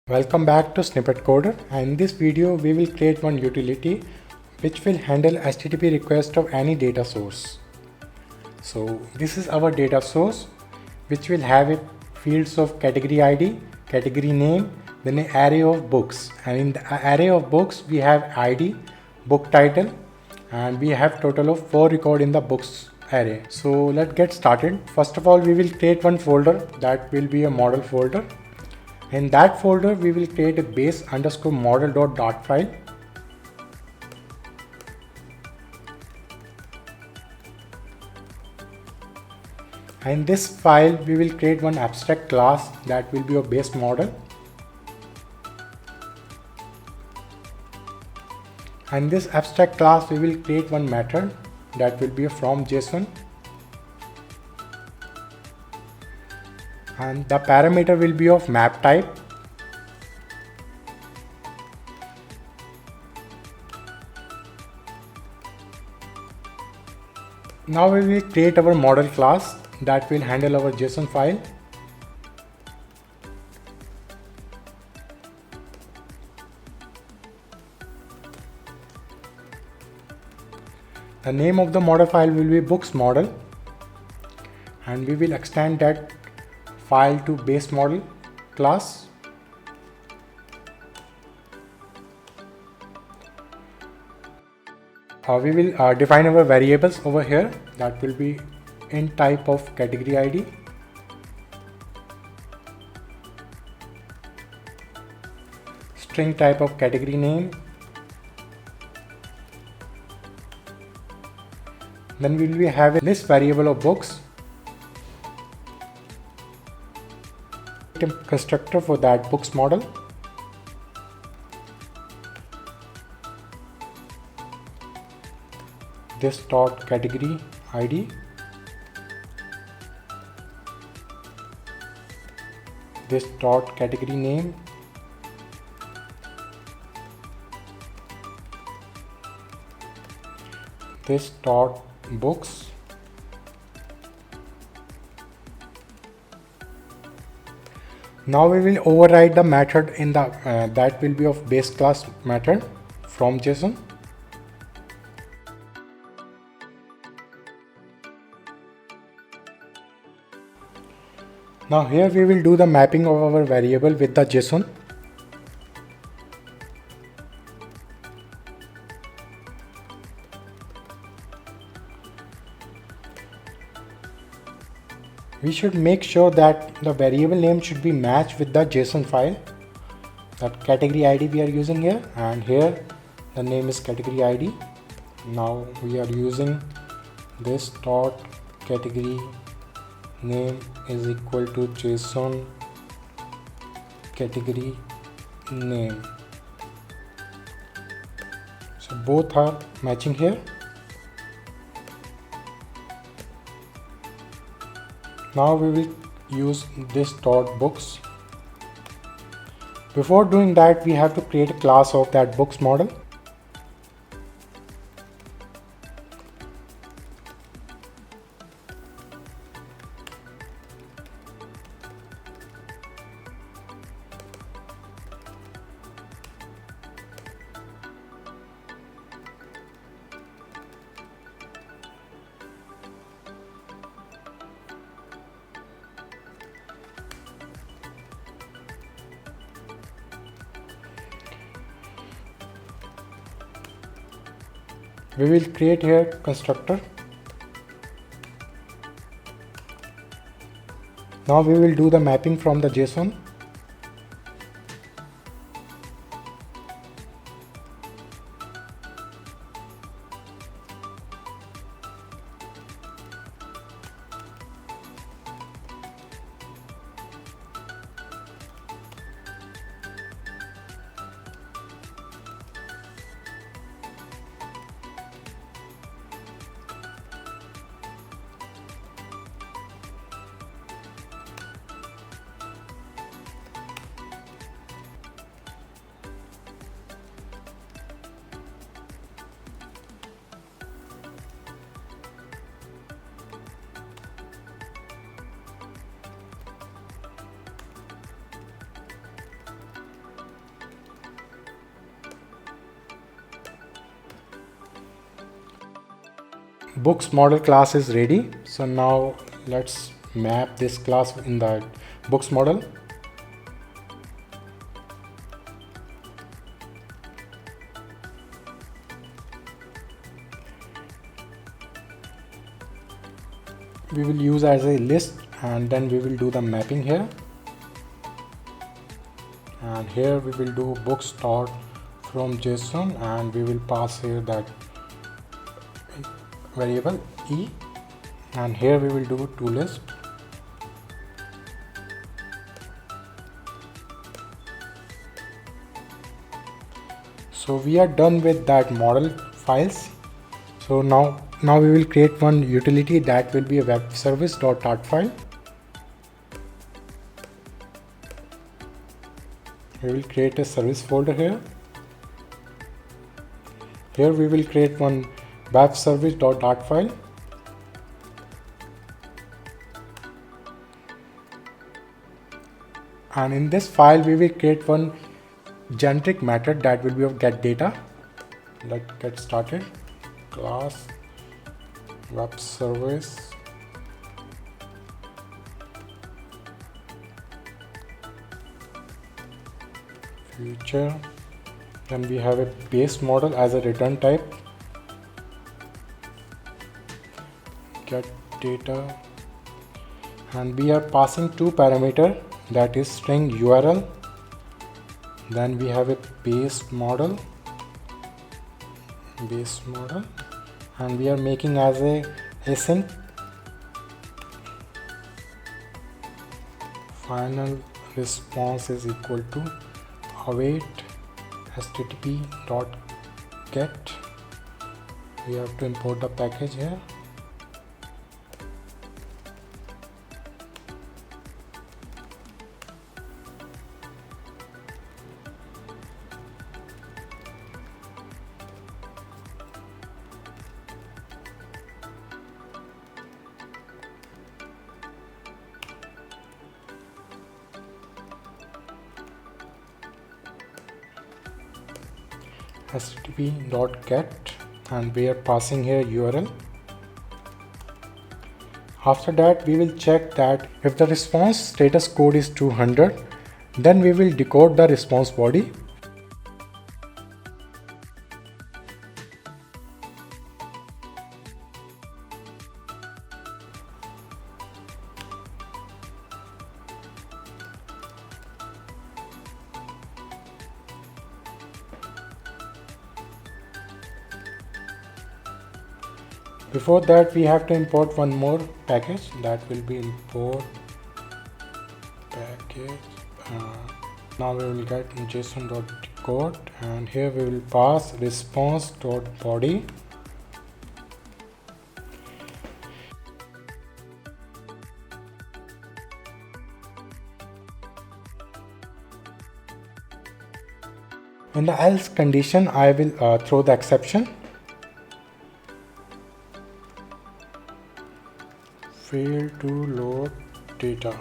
Welcome back to Snippet Coder, and in this video we will create one utility which will handle HTTP request of any data source. So this is our data source which will have a fields of category ID, category name, then an array of books, and in the array of books we have ID, book title, and we have total of 4 record in the books array. So let's get started. First of all, we will create one folder that will be a model folder. In that folder, we will create a base_model.dart file. In this file, we will create one abstract class that will be a base model. And this abstract class, we will create one method that will be a from JSON. And the parameter will be of map type. Now we will create our model class that will handle our JSON file. The name of the model file will be books model, and we will extend that file to base model class. We will define our variables over here that will be int type of category ID, string type of category name, then we will have a list variable of books, a constructor for that books model, this dot category ID, this dot category name, this dot books, now we will override the method in the that will be of base class method from JSON. Now here we will do the mapping of our variable with the JSON. We should make sure that the variable name should be matched with the JSON file. That category ID we are using here, and here the name is category ID. Now we are using this dot category name is equal to JSON category name. So both are matching here. Now we will use this dot books. Before doing that, we have to create a class of that books model. We will create here constructor. Now we will do the mapping from the JSON. books model class is ready. So now let's map this class in the books model. We will use as a list, and then we will do the mapping here, and here we will do books start from JSON, and we will pass here that variable e, and here we will do toList. So we are done with that model files. So now we will create one utility that will be a web service.dart file. We will create a service folder here. Here we will create one web service.dart file. And in this file we will create one generic method that will be of get data. Let's get started. Class web service future, then we have a base model as a return type, get data, and we are passing two parameters, that is string URL. Then we have a base model, and we are making as a async final response is equal to await http.get. We have to import the package here. http.get, and we are passing here URL. After that we will check that if the response status code is 200, then we will decode the response body. Before that we have to import one more package, that will be import package. Now we will get json.decode, and here we will pass response.body. In the else condition I will throw the exception. Fail to load data.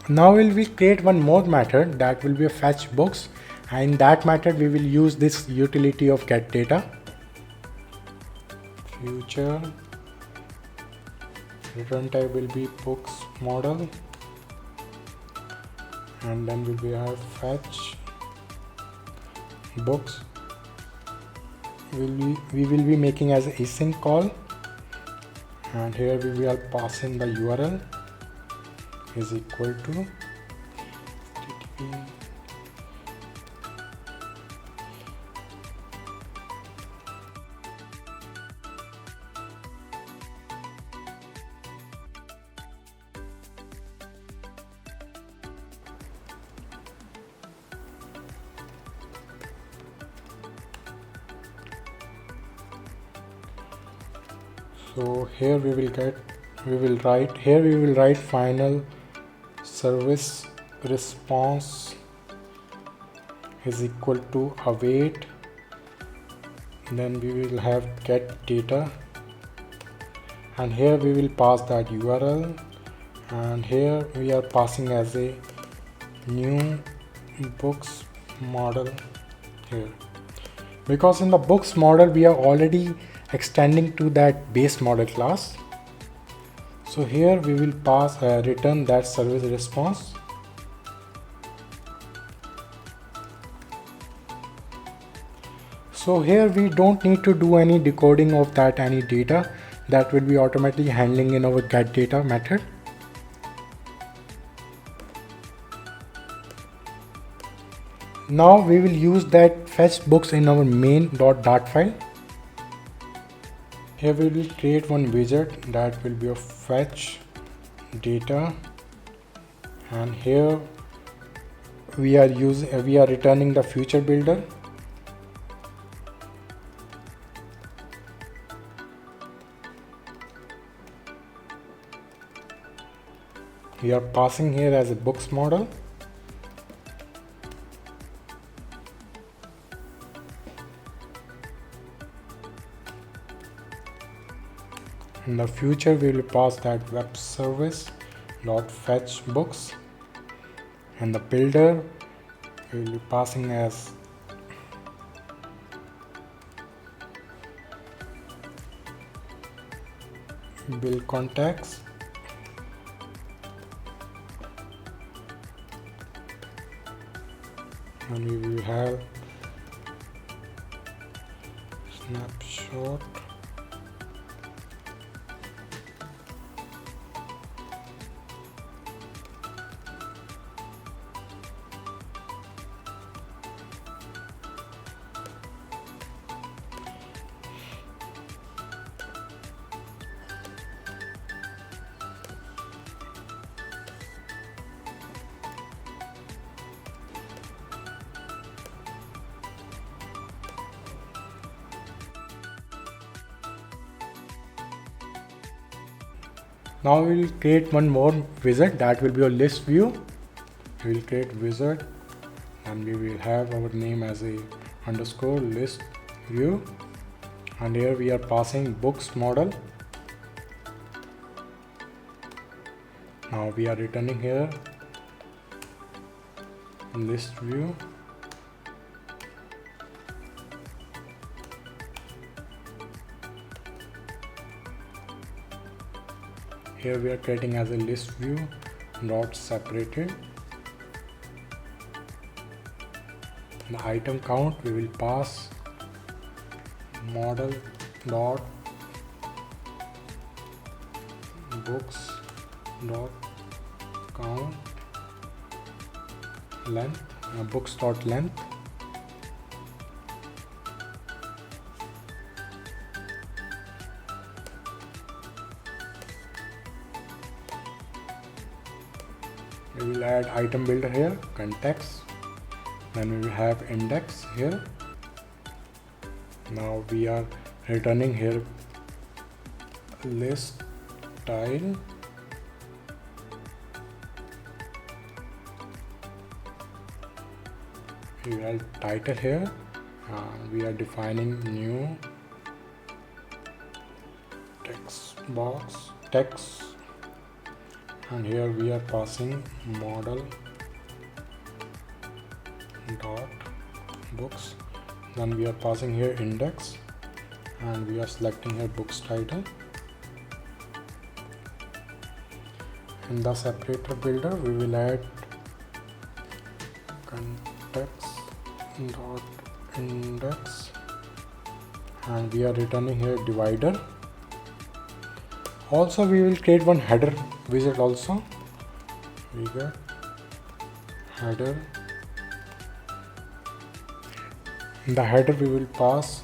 Now we will create one more method that will be a fetch books, and in that method we will use this utility of get data. Future return type will be books model, and then we will have fetch books. We will be making as async call, and here we will pass in the URL is equal to http So here we will write final service response is equal to await, then we will have get data, and here we will pass that URL, and here we are passing as a new books model here. because in the books model we are already extending to that base model class. So here we will pass return that service response. So here we don't need to do any decoding of that any data, that will be automatically handling in our get data method. Now we will use that fetch books in our main.dart file. Here we will create one widget that will be a fetch data, and here we are returning the future builder. We are passing here as a books model. In the future we will pass that web service dot fetch books, and the builder we will be passing as build contacts. And we will have snapshot. Now we will create one more wizard that will be a list view. We will create wizard and we will have our name as a underscore list view, and here we are passing books model. Now we are returning here list view. Here we are creating as a list view not separated. The item count we will pass model dot books dot count length, books dot length. We will add item builder here, context, then we will have index here. Now we are returning here list style. We will add title here. We are defining new text box text, and here we are passing model dot books. Then we are passing here index, and we are selecting here books title. In the separator builder we will add context dot index, and we are returning here divider. Also we will create one header widget also. We get header. In the header we will pass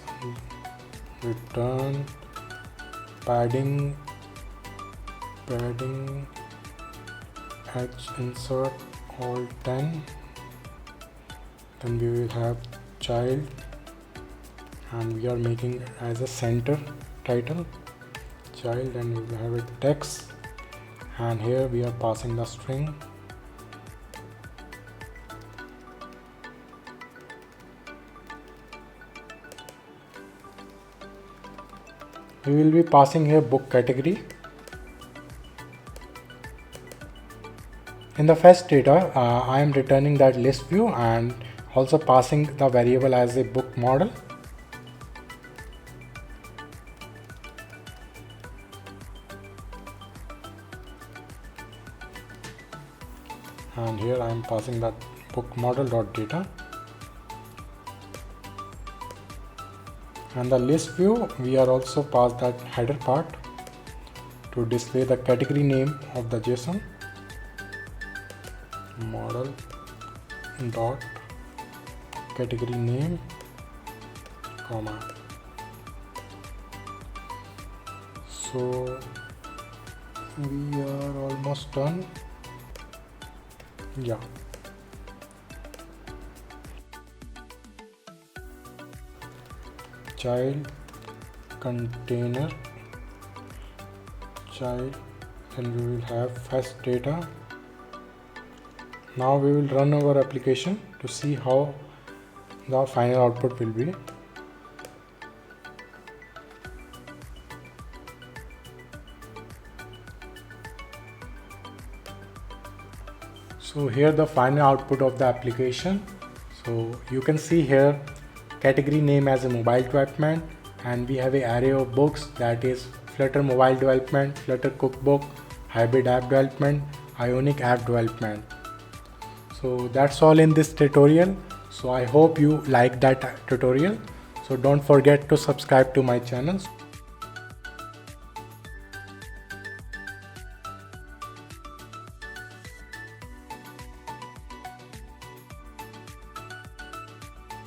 return padding h insert all 10. Then we will have child, and we are making as a center title child, and we will have a text, and here we are passing the string. We will be passing here book category. In the fetch data, I am returning that list view and also passing the variable as a book model. and here I am passing that book model.data. And the list view, we are also passed that header part to display the category name of the JSON. Model dot category name comma. So we are almost done. Yeah. Child container child, then we will have fetch data. Now we will run our application to see how the final output will be. So here the final output of the application. So you can see here category name as a mobile development, and we have an array of books, that is Flutter mobile development, Flutter cookbook, hybrid app development, Ionic app development. So that's all in this tutorial. So I hope you like that tutorial. So don't forget to subscribe to my channel.